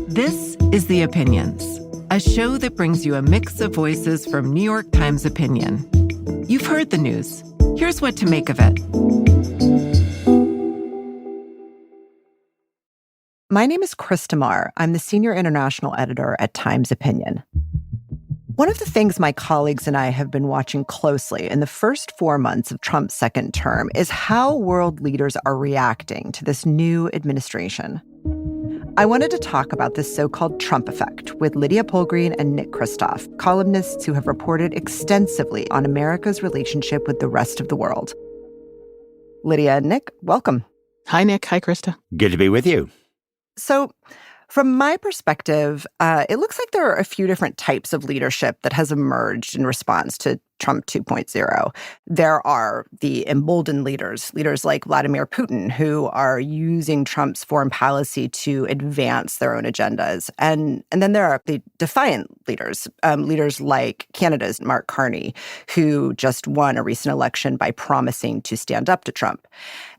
This is The Opinions, a show that brings you a mix of voices from New York Times Opinion. You've heard the news. Here's what to make of it. My name is Krista Mahr. I'm the senior international editor at Times Opinion. One of the things my colleagues and I have been watching closely in the first 4 months of Trump's second term is how world leaders are reacting to this new administration. I wanted to talk about this so-called Trump effect with Lydia Polgreen and Nick Kristof, columnists who have reported extensively on America's relationship with the rest of the world. Lydia and Nick, welcome. Hi, Nick. Hi, Krista. Good to be with you. So, from my perspective, it looks like there are a few different types of leadership that has emerged in response to Trump 2.0. There are the emboldened leaders like Vladimir Putin, who are using Trump's foreign policy to advance their own agendas. And then there are the defiant leaders like Canada's Mark Carney, who just won a recent election by promising to stand up to Trump.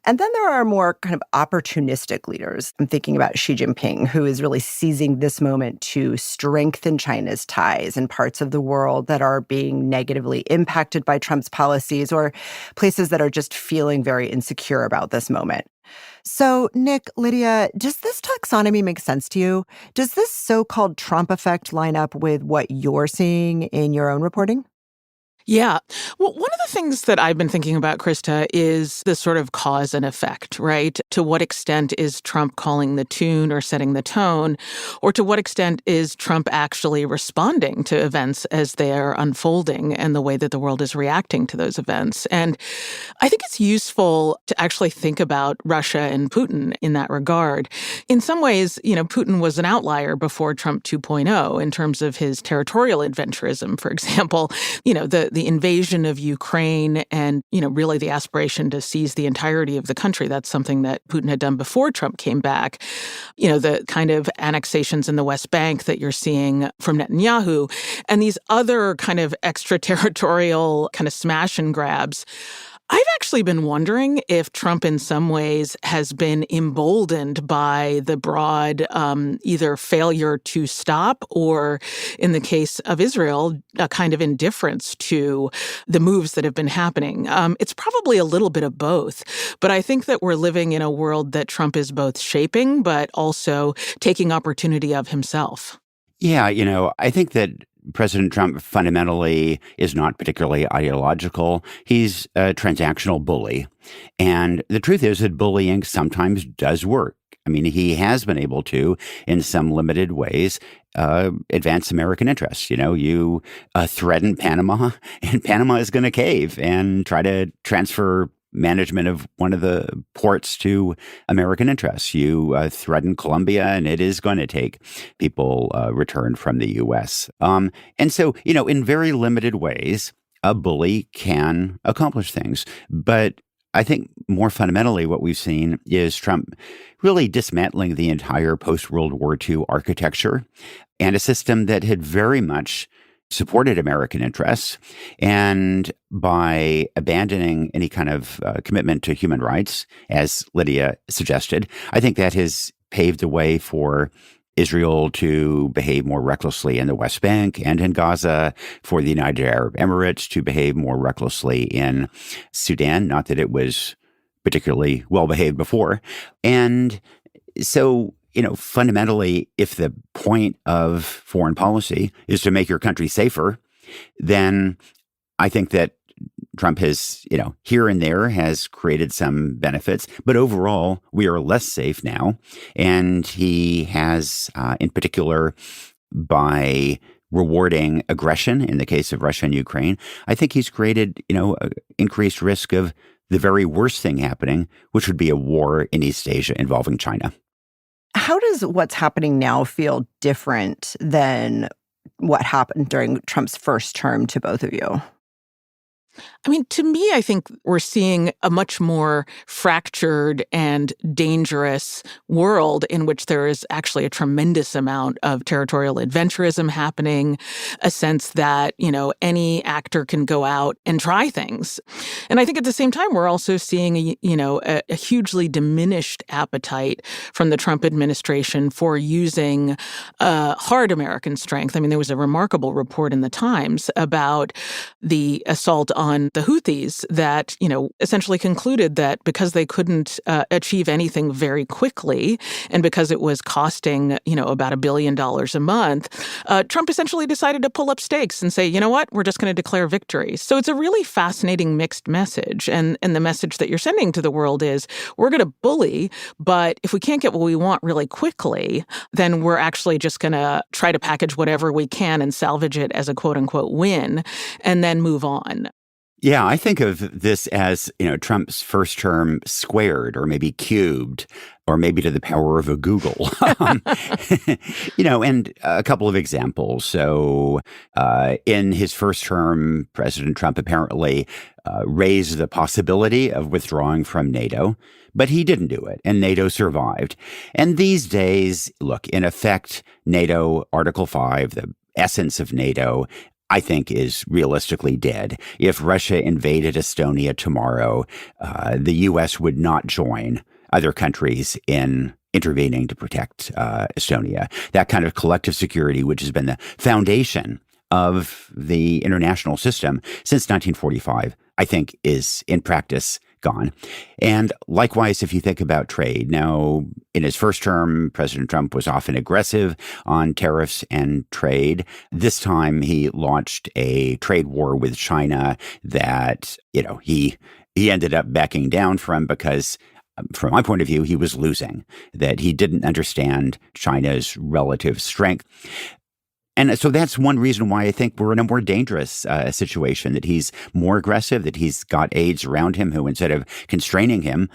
And then there are more kind of opportunistic leaders. I'm thinking about Xi Jinping, who is really seizing this moment to strengthen China's ties in parts of the world that are being negatively impacted by Trump's policies, or places that are just feeling very insecure about this moment. So, Nick, Lydia, does this taxonomy make sense to you? Does this so-called Trump effect line up with what you're seeing in your own reporting? Yeah. Well, one of the things that I've been thinking about, Krista, is the sort of cause and effect, right? To what extent is Trump calling the tune or setting the tone? Or to what extent is Trump actually responding to events as they're unfolding and the way that the world is reacting to those events? And I think it's useful to actually think about Russia and Putin in that regard. In some ways, Putin was an outlier before Trump 2.0 in terms of his territorial adventurism, for example. The invasion of Ukraine and, really the aspiration to seize the entirety of the country. That's something that Putin had done before Trump came back. The kind of annexations in the West Bank that you're seeing from Netanyahu and these other kind of extraterritorial kind of smash and grabs. I've actually been wondering if Trump in some ways has been emboldened by the broad either failure to stop or, in the case of Israel, a kind of indifference to the moves that have been happening. It's probably a little bit of both. But I think that we're living in a world that Trump is both shaping but also taking opportunity of himself. Yeah, I think that President Trump fundamentally is not particularly ideological. He's a transactional bully. And the truth is that bullying sometimes does work. I mean, he has been able to, in some limited ways, advance American interests. You threaten Panama, and Panama is going to cave and try to transfer management of one of the ports to American interests. You threaten Colombia, and it is going to take people returned from the U.S. And so, in very limited ways, a bully can accomplish things. But I think more fundamentally, what we've seen is Trump really dismantling the entire post-World War II architecture and a system that had very much supported American interests. And by abandoning any kind of commitment to human rights, as Lydia suggested, I think that has paved the way for Israel to behave more recklessly in the West Bank and in Gaza, for the United Arab Emirates to behave more recklessly in Sudan. Not that it was particularly well behaved before. And so, fundamentally, if the point of foreign policy is to make your country safer, then I think that Trump has, here and there has created some benefits, but overall we are less safe now. And he has, in particular, by rewarding aggression in the case of Russia and Ukraine, I think he's created, increased risk of the very worst thing happening, which would be a war in East Asia involving China. How does what's happening now feel different than what happened during Trump's first term to both of you? I mean, to me, I think we're seeing a much more fractured and dangerous world in which there is actually a tremendous amount of territorial adventurism happening, a sense that, any actor can go out and try things. And I think at the same time, we're also seeing, a hugely diminished appetite from the Trump administration for using hard American strength. I mean, there was a remarkable report in the Times about the assault on the Houthis that, essentially concluded that because they couldn't achieve anything very quickly and because it was costing, about $1 billion a month, Trump essentially decided to pull up stakes and say, you know what, we're just going to declare victory. So it's a really fascinating mixed message. And the message that you're sending to the world is we're going to bully, but if we can't get what we want really quickly, then we're actually just going to try to package whatever we can and salvage it as a quote unquote win and then move on. Yeah, I think of this as, Trump's first term squared or maybe cubed or maybe to the power of a Google. And a couple of examples. So in his first term, President Trump apparently raised the possibility of withdrawing from NATO, but he didn't do it, and NATO survived. And these days, look, in effect, NATO, Article 5, the essence of NATO, I think is realistically dead. If Russia invaded Estonia tomorrow, the U.S. would not join other countries in intervening to protect Estonia. That kind of collective security, which has been the foundation of the international system since 1945, I think is in practice gone. And likewise, if you think about trade, now in his first term, President Trump was often aggressive on tariffs and trade. This time he launched a trade war with China that, he ended up backing down from because from my point of view, he was losing, that he didn't understand China's relative strength. And so that's one reason why I think we're in a more dangerous situation, that he's more aggressive, that he's got aides around him who, instead of constraining him,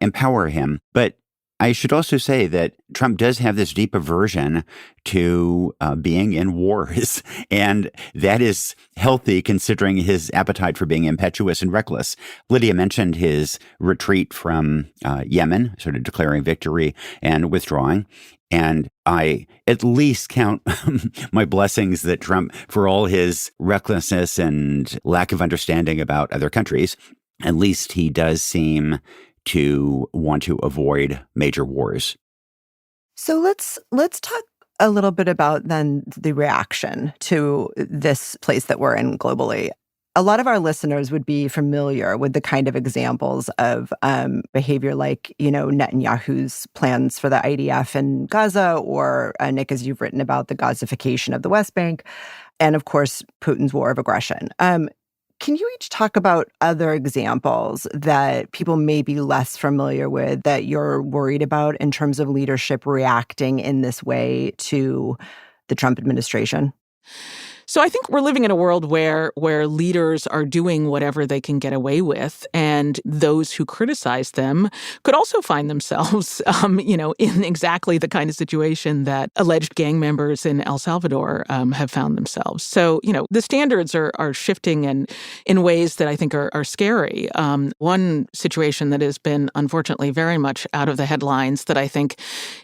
empower him. But I should also say that Trump does have this deep aversion to being in wars, and that is healthy considering his appetite for being impetuous and reckless. Lydia mentioned his retreat from Yemen, sort of declaring victory and withdrawing. And I at least count my blessings that Trump, for all his recklessness and lack of understanding about other countries, at least he does seem to want to avoid major wars. So let's talk a little bit about then the reaction to this place that we're in globally. A lot of our listeners would be familiar with the kind of examples of behavior like, Netanyahu's plans for the IDF in Gaza, or Nick, as you've written about, the Gazification of the West Bank, and of course, Putin's war of aggression. Can you each talk about other examples that people may be less familiar with that you're worried about in terms of leadership reacting in this way to the Trump administration? So I think we're living in a world where leaders are doing whatever they can get away with, and those who criticize them could also find themselves, in exactly the kind of situation that alleged gang members in El Salvador have found themselves. So, the standards are shifting in ways that I think are scary. One situation that has been, unfortunately, very much out of the headlines that I think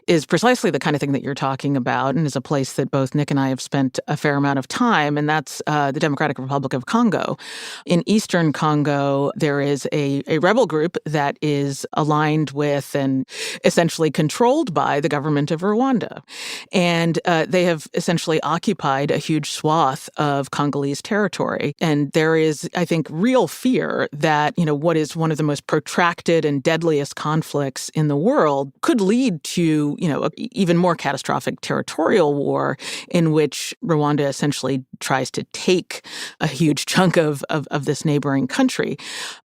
is precisely the kind of thing that you're talking about, and is a place that both Nick and I have spent a fair amount of time, and that's the Democratic Republic of Congo. In eastern Congo, there is a rebel group that is aligned with and essentially controlled by the government of Rwanda. And they have essentially occupied a huge swath of Congolese territory. And there is, I think, real fear that, what is one of the most protracted and deadliest conflicts in the world could lead to, even more catastrophic territorial war in which Rwanda essentially tries to take a huge chunk of this neighboring country.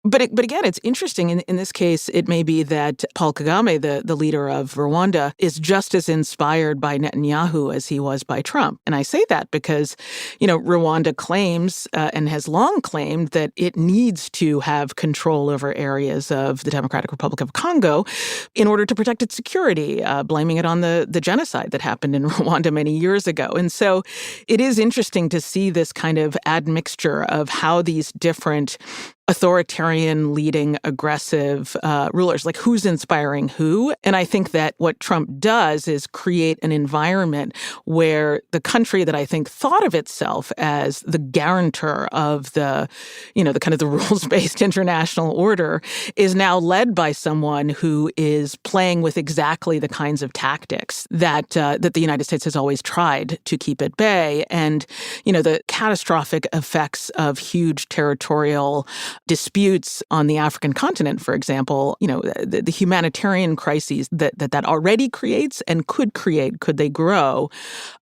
But again, it's interesting. In this case, it may be that Paul Kagame, the leader of Rwanda, is just as inspired by Netanyahu as he was by Trump. And I say that because, Rwanda claims and has long claimed that it needs to have control over areas of the Democratic Republic of Congo in order to protect its security, blaming it on the genocide that happened in Rwanda many years ago. And so it is interesting to see this kind of admixture of how these different authoritarian, leading, aggressive rulers, like who's inspiring who. And I think that what Trump does is create an environment where the country that I think thought of itself as the guarantor of the kind of the rules-based international order is now led by someone who is playing with exactly the kinds of tactics that the United States has always tried to keep at bay. And, the catastrophic effects of huge territorial disputes on the African continent, for example, the humanitarian crises that already creates and could create, could they grow,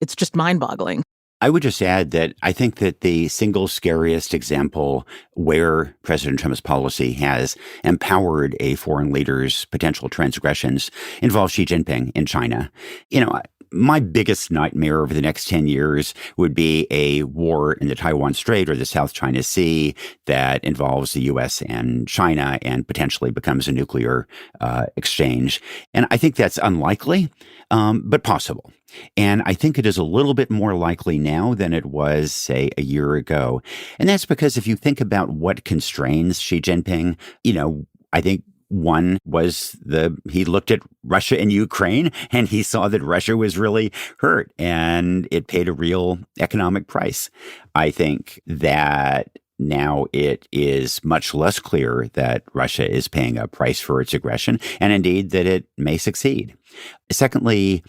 it's just mind-boggling. I would just add that I think that the single scariest example where President Trump's policy has empowered a foreign leader's potential transgressions involves Xi Jinping in China. My biggest nightmare over the next 10 years would be a war in the Taiwan Strait or the South China Sea that involves the U.S. and China and potentially becomes a nuclear exchange. And I think that's unlikely, but possible. And I think it is a little bit more likely now than it was, say, a year ago. And that's because if you think about what constrains Xi Jinping, I think one was he looked at Russia and Ukraine and he saw that Russia was really hurt and it paid a real economic price. I think that now it is much less clear that Russia is paying a price for its aggression and indeed that it may succeed. Secondly,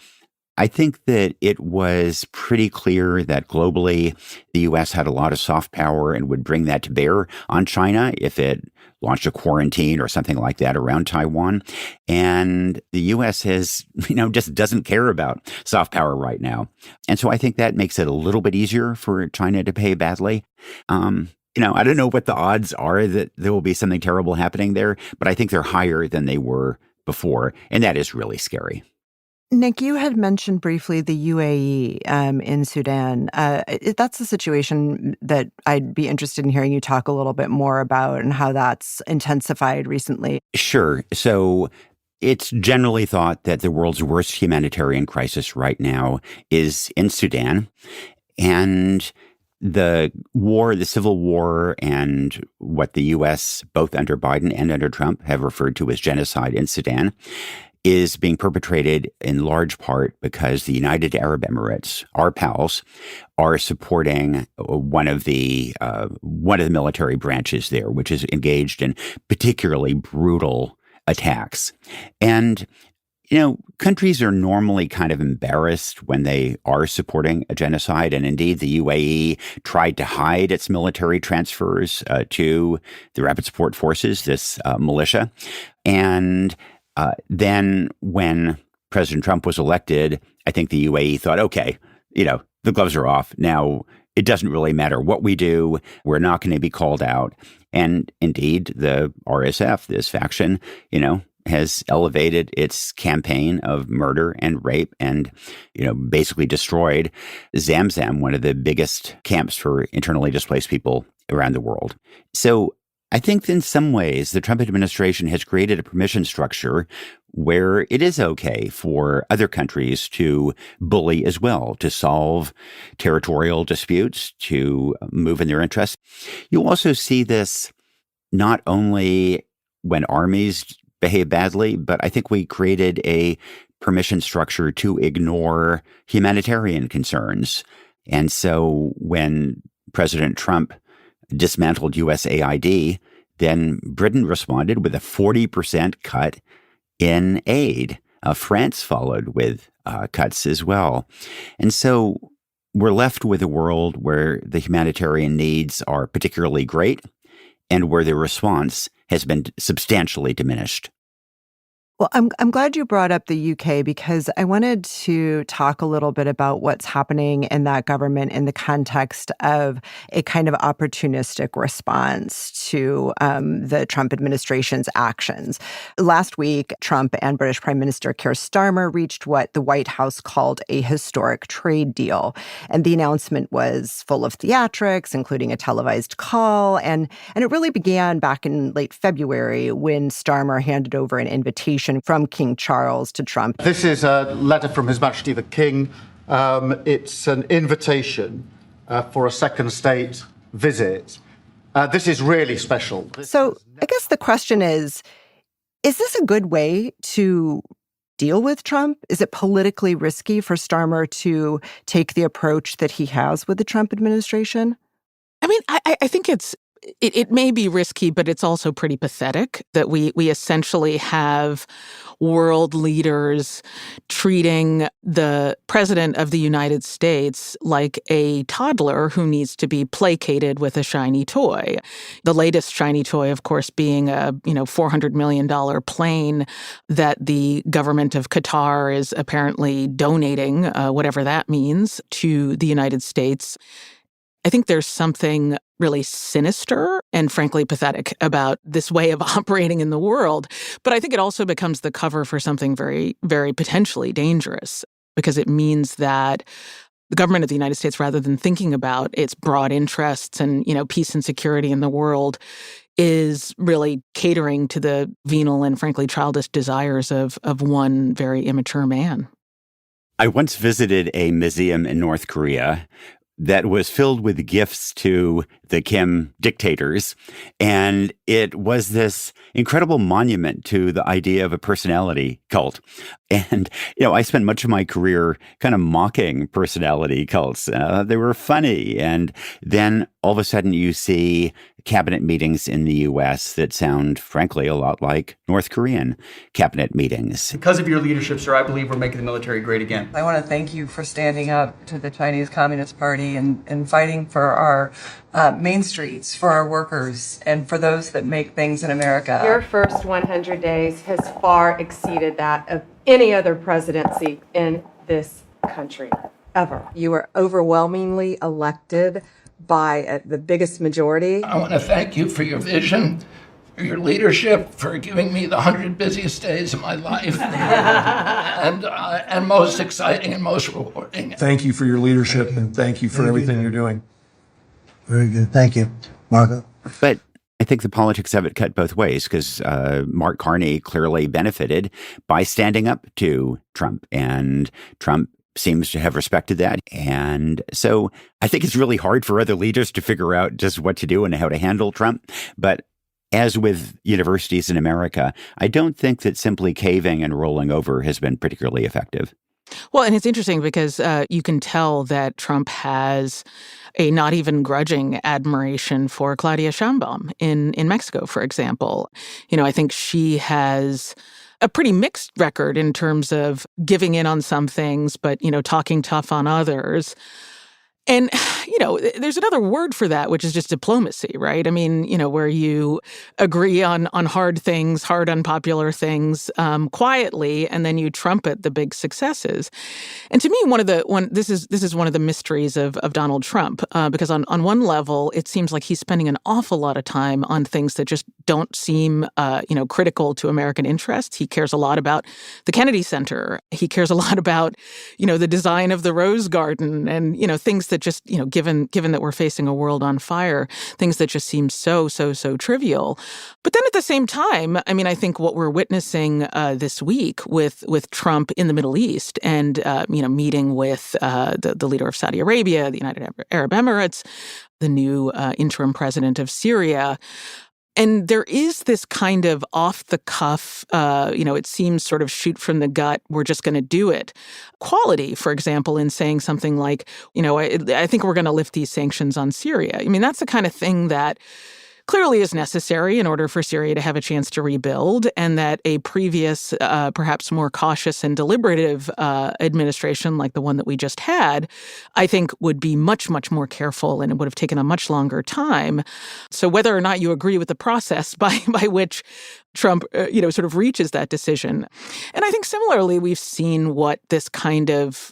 I think that it was pretty clear that globally the U.S. had a lot of soft power and would bring that to bear on China if it launched a quarantine or something like that around Taiwan. And the U.S. has, just doesn't care about soft power right now. And so I think that makes it a little bit easier for China to pay badly. I don't know what the odds are that there will be something terrible happening there, but I think they're higher than they were before. And that is really scary. Nick, you had mentioned briefly the UAE in Sudan. That's a situation that I'd be interested in hearing you talk a little bit more about and how that's intensified recently. Sure. So it's generally thought that the world's worst humanitarian crisis right now is in Sudan. And the civil war, and what the U.S., both under Biden and under Trump, have referred to as genocide in Sudan, is being perpetrated in large part because the United Arab Emirates, our pals, are supporting one of the military branches there, which is engaged in particularly brutal attacks. And countries are normally kind of embarrassed when they are supporting a genocide. And indeed, the UAE tried to hide its military transfers to the Rapid Support Forces, this militia. And then when President Trump was elected, I think the UAE thought, okay, the gloves are off. Now, it doesn't really matter what we do. We're not going to be called out. And indeed, the RSF, this faction, has elevated its campaign of murder and rape and, basically destroyed Zamzam, one of the biggest camps for internally displaced people around the world. So I think in some ways, the Trump administration has created a permission structure where it is okay for other countries to bully as well, to solve territorial disputes, to move in their interests. You also see this not only when armies behave badly, but I think we created a permission structure to ignore humanitarian concerns. And so when President Trump dismantled USAID, then Britain responded with a 40% cut in aid. France followed with cuts as well. And so we're left with a world where the humanitarian needs are particularly great and where the response has been substantially diminished. Well, I'm glad you brought up the UK because I wanted to talk a little bit about what's happening in that government in the context of a kind of opportunistic response to the Trump administration's actions. Last week, Trump and British Prime Minister Keir Starmer reached what the White House called a historic trade deal. And the announcement was full of theatrics, including a televised call. And it really began back in late February when Starmer handed over an invitation from King Charles to Trump. This is a letter from His Majesty the King. It's an invitation for a second state visit. This is really special. So I guess the question is this a good way to deal with Trump? Is it politically risky for Starmer to take the approach that he has with the Trump administration? I mean, I think it may be risky, but it's also pretty pathetic that we essentially have world leaders treating the president of the United States like a toddler who needs to be placated with a shiny toy. The latest shiny toy, of course, being a $400 million plane that the government of Qatar is apparently donating, whatever that means, to the United States. I think there's something really sinister and frankly pathetic about this way of operating in the world. But I think it also becomes the cover for something very, very potentially dangerous, because it means that the government of the United States, rather than thinking about its broad interests and, peace and security in the world, is really catering to the venal and frankly childish desires of one very immature man. I once visited a museum in North Korea that was filled with gifts to the Kim dictators. And it was this incredible monument to the idea of a personality cult. And, I spent much of my career kind of mocking personality cults. They were funny. And then all of a sudden you see cabinet meetings in the U.S. that sound, frankly, a lot like North Korean cabinet meetings. Because of your leadership, sir, I believe we're making the military great again. I want to thank you for standing up to the Chinese Communist Party and fighting for our main streets, for our workers, and for those that make things in America. Your first 100 days has far exceeded that of any other presidency in this country, ever. You were overwhelmingly elected by the biggest majority. I want to thank you for your vision, for your leadership, for giving me the 100 busiest days of my life, and most exciting and most rewarding. Thank you for your leadership, and thank you for everything you're doing. Very good. Thank you. Marco? But I think the politics of it cut both ways, because Mark Carney clearly benefited by standing up to Trump, and Trump seems to have respected that. And so I think it's really hard for other leaders to figure out just what to do and how to handle Trump. But as with universities in America, I don't think that simply caving and rolling over has been particularly effective. Well, and it's interesting because you can tell that Trump has a not even grudging admiration for Claudia Sheinbaum in Mexico, for example. I think she has a pretty mixed record in terms of giving in on some things, but, talking tough on others. And, there's another word for that, which is just diplomacy, right? I mean, where you agree on hard things, hard unpopular things quietly, and then you trumpet the big successes. And to me, this is one of the mysteries of Donald Trump, because on one level, it seems like he's spending an awful lot of time on things that just don't seem, critical to American interests. He cares a lot about the Kennedy Center. He cares a lot about, the design of the Rose Garden and, things that just, given that we're facing a world on fire, things that just seem so trivial. But then at the same time, I mean, I think what we're witnessing this week with Trump in the Middle East and, meeting with the leader of Saudi Arabia, the United Arab Emirates, the new interim president of Syria. And there is this kind of off-the-cuff, it seems sort of shoot from the gut, we're just going to do it quality, for example, in saying something like, I think we're going to lift these sanctions on Syria. I mean, that's the kind of thing that clearly is necessary in order for Syria to have a chance to rebuild, and that a previous, perhaps more cautious and deliberative administration like the one that we just had, I think would be much, much more careful, and it would have taken a much longer time. So whether or not you agree with the process by which Trump, sort of reaches that decision. And I think similarly, we've seen what this kind of,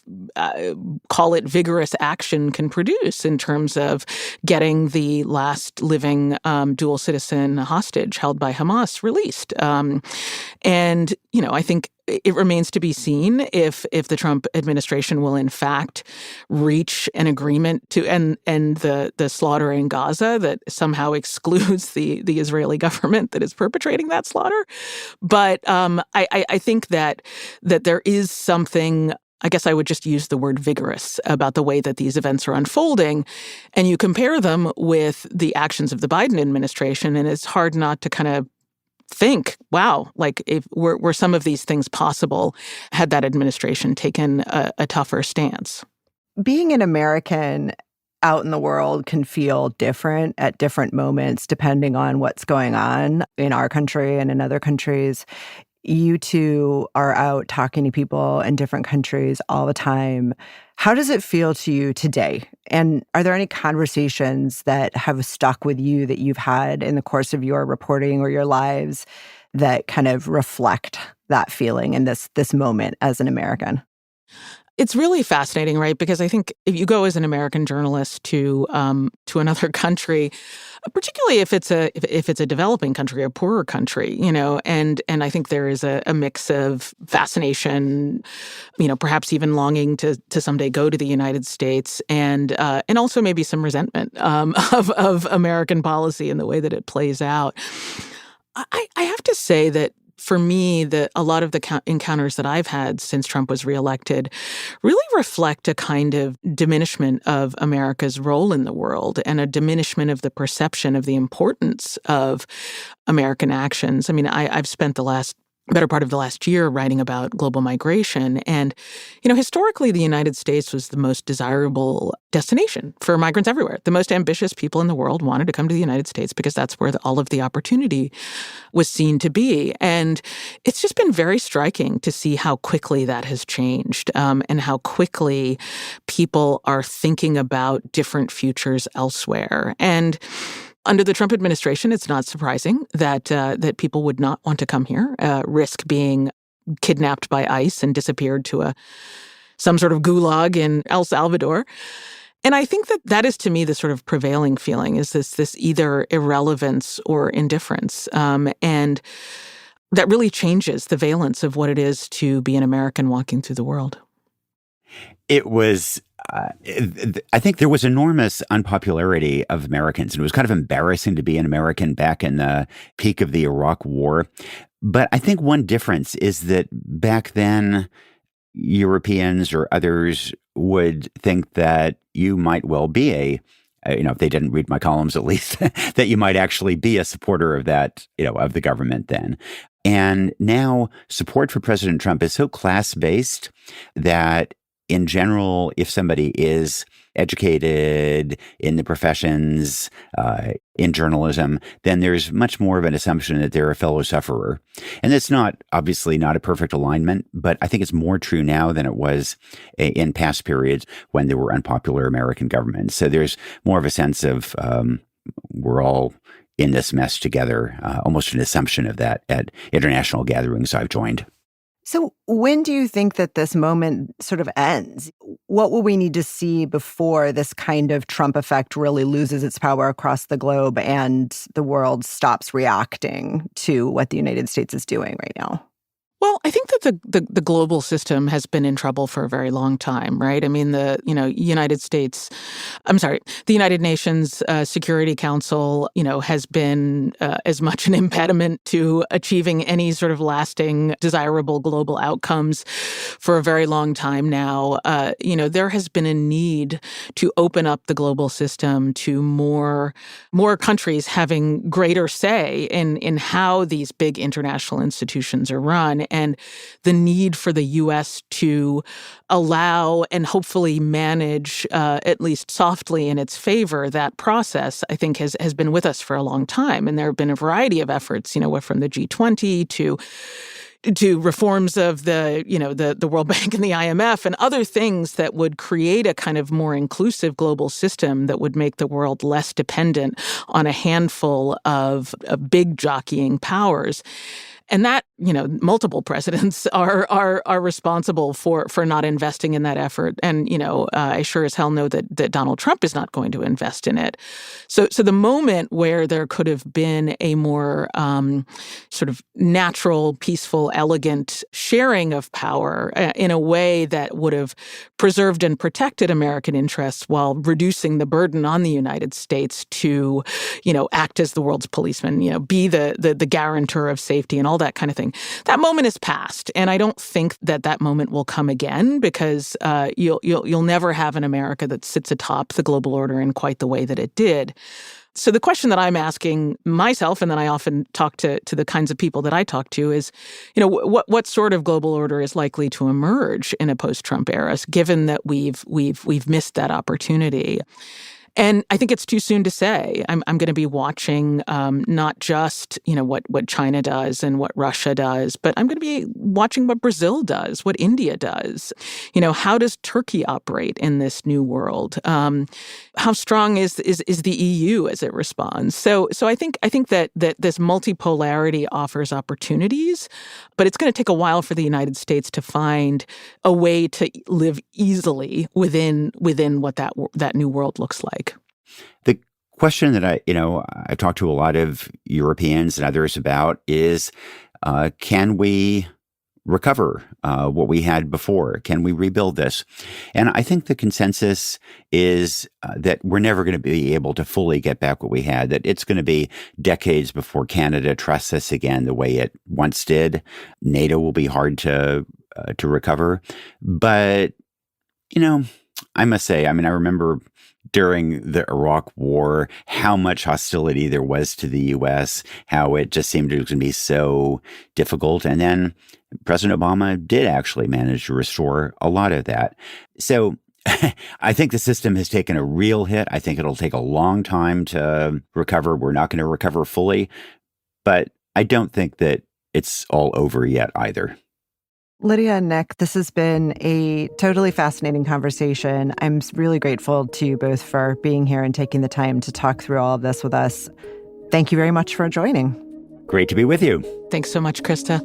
call it vigorous action can produce in terms of getting the last living dual citizen hostage held by Hamas released. And, I think it remains to be seen if the Trump administration will in fact reach an agreement to end the slaughter in Gaza that somehow excludes the Israeli government that is perpetrating that slaughter. But I think that there is something I guess I would just use the word vigorous about the way that these events are unfolding. And you compare them with the actions of the Biden administration, and it's hard not to kind of think, wow, like if were some of these things possible had that administration taken a tougher stance? Being an American out in the world can feel different at different moments depending on what's going on in our country and in other countries. You two are out talking to people in different countries all the time. How does it feel to you today? And are there any conversations that have stuck with you that you've had in the course of your reporting or your lives that kind of reflect that feeling in this moment as an American? It's really fascinating, right? Because I think if you go as an American journalist to another country, particularly if it's a developing country, a poorer country, and I think there is a mix of fascination, perhaps even longing to someday go to the United States, and also maybe some resentment of American policy and the way that it plays out. I have to say that for me, a lot of the encounters that I've had since Trump was reelected really reflect a kind of diminishment of America's role in the world and a diminishment of the perception of the importance of American actions. I mean, I've spent the better part of the last year writing about global migration. And, historically, the United States was the most desirable destination for migrants everywhere. The most ambitious people in the world wanted to come to the United States because that's where all of the opportunity was seen to be. And it's just been very striking to see how quickly that has changed, and how quickly people are thinking about different futures elsewhere. And under the Trump administration, it's not surprising that people would not want to come here, risk being kidnapped by ICE and disappeared to some sort of gulag in El Salvador. And I think that is, to me, the sort of prevailing feeling is this either irrelevance or indifference. And that really changes the valence of what it is to be an American walking through the world. It was, I think there was enormous unpopularity of Americans, and it was kind of embarrassing to be an American back in the peak of the Iraq War. But I think one difference is that back then, Europeans or others would think that you might well be if they didn't read my columns at least, that you might actually be a supporter of that, of the government then. And now support for President Trump is so class-based that in general, if somebody is educated in the professions, in journalism, then there's much more of an assumption that they're a fellow sufferer. And that's obviously not a perfect alignment, but I think it's more true now than it was in past periods when there were unpopular American governments. So there's more of a sense of we're all in this mess together, almost an assumption of that at international gatherings I've joined. So when do you think that this moment sort of ends? What will we need to see before this kind of Trump effect really loses its power across the globe and the world stops reacting to what the United States is doing right now? Well, I think that the global system has been in trouble for a very long time, right? I mean, the United Nations Security Council, has been as much an impediment to achieving any sort of lasting, desirable global outcomes for a very long time now. There has been a need to open up the global system to more countries having greater say in how these big international institutions are run. And the need for the U.S. to allow and hopefully manage, at least softly in its favor, that process, I think has been with us for a long time. And there have been a variety of efforts, from the G20 to reforms of the World Bank and the IMF and other things that would create a kind of more inclusive global system that would make the world less dependent on a handful of big jockeying powers. And that, multiple presidents are responsible for not investing in that effort. And, I sure as hell know that Donald Trump is not going to invest in it. So the moment where there could have been a more sort of natural, peaceful, elegant sharing of power in a way that would have preserved and protected American interests while reducing the burden on the United States to, act as the world's policeman, be the guarantor of safety and all all that kind of thing. That moment is past, and I don't think that moment will come again because you'll never have an America that sits atop the global order in quite the way that it did. So the question that I'm asking myself, and then I often talk to the kinds of people that I talk to, is, what sort of global order is likely to emerge in a post-Trump era, given that we've missed that opportunity. And I think it's too soon to say. I'm going to be watching not just what China does and what Russia does, but I'm going to be watching what Brazil does, what India does. How does Turkey operate in this new world? How strong is the EU as it responds? So I think that this multipolarity offers opportunities, but it's going to take a while for the United States to find a way to live easily within what that new world looks like. The question that I've talked to a lot of Europeans and others about is, can we recover what we had before? Can we rebuild this? And I think the consensus is that we're never going to be able to fully get back what we had, that it's going to be decades before Canada trusts us again the way it once did. NATO will be hard to recover. But, I must say, I remember during the Iraq War, how much hostility there was to the U.S., how it just seemed it was going to be so difficult. And then President Obama did actually manage to restore a lot of that. So I think the system has taken a real hit. I think it'll take a long time to recover. We're not going to recover fully. But I don't think that it's all over yet either. Lydia and Nick, this has been a totally fascinating conversation. I'm really grateful to you both for being here and taking the time to talk through all of this with us. Thank you very much for joining. Great to be with you. Thanks so much, Krista.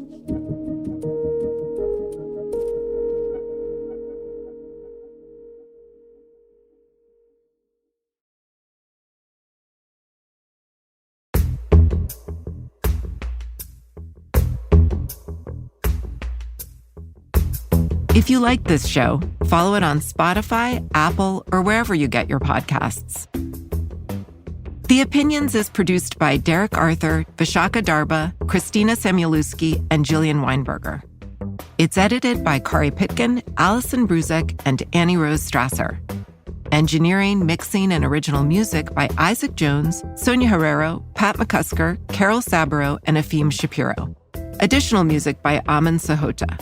If you like this show, follow it on Spotify, Apple, or wherever you get your podcasts. The Opinions is produced by Derek Arthur, Vishaka Darba, Christina Samuelewski, and Jillian Weinberger. It's edited by Kari Pitkin, Allison Bruzek, and Annie Rose Strasser. Engineering, mixing, and original music by Isaac Jones, Sonia Herrero, Pat McCusker, Carol Saburo, and Afim Shapiro. Additional music by Amin Sahota.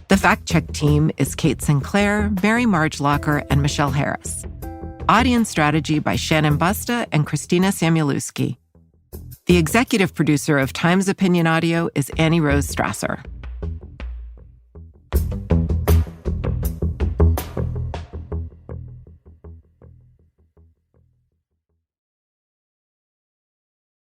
The fact-check team is Kate Sinclair, Mary Marge Locker, and Michelle Harris. Audience strategy by Shannon Busta and Christina Samuelewski. The executive producer of Times Opinion Audio is Annie Rose Strasser.